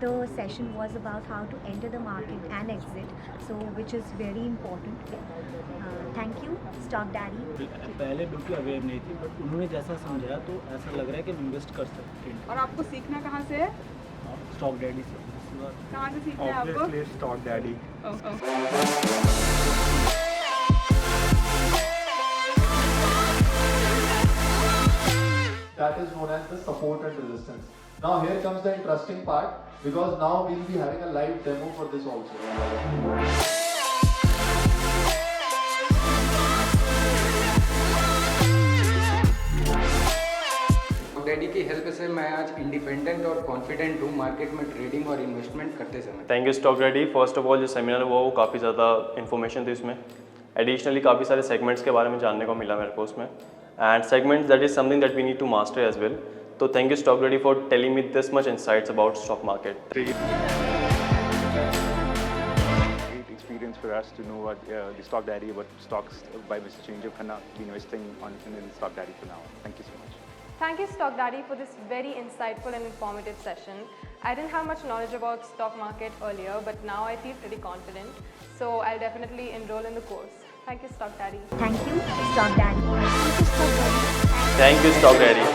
the session was about how to enter the market and exit, so which is very important. Thank you, Stockdaddy. पहले बिल्कुल aware नहीं थी, but उन्होंने जैसा समझाया तो ऐसा लग रहा है कि हम इन्वेस्ट कर सकते हैं। और आपको सीखना कहाँ से है? स्टॉक डैडी से। कहाँ से सीखना है आपको? Obviously, Stockdaddy. That is known as the support and resistance. Now here comes the interesting part, because now we'll be having a live demo for this also. Daddy की हेल्प से मैं आज इंडिपेंडेंट और कॉन्फिडेंट हूँ market में trading और investment करते समय। Thank you StockDaddy. First of all जो सेमिनार हुआ वो काफ़ी ज़्यादा इन्फॉर्मेशन थी उसमें। एडिशनली काफ़ी सारे सेगमेंट्स के बारे में जानने को मिला मेरे को उसमें, and segments that is something that we need to master as well. तो thank you StockDaddy for telling me this much insights about stock market. Great experience for us to know what the Stockdaddy, what stocks by Mr. Change of Khanna be investing in Stockdaddy for now. Thank you so much. Thank you, Stockdaddy, for this very insightful and informative session. I didn't have much knowledge about stock market earlier, but now I feel pretty confident. So I'll definitely enroll in the course. Thank you, Stockdaddy. Thank you, Stockdaddy. Thank you, Stockdaddy.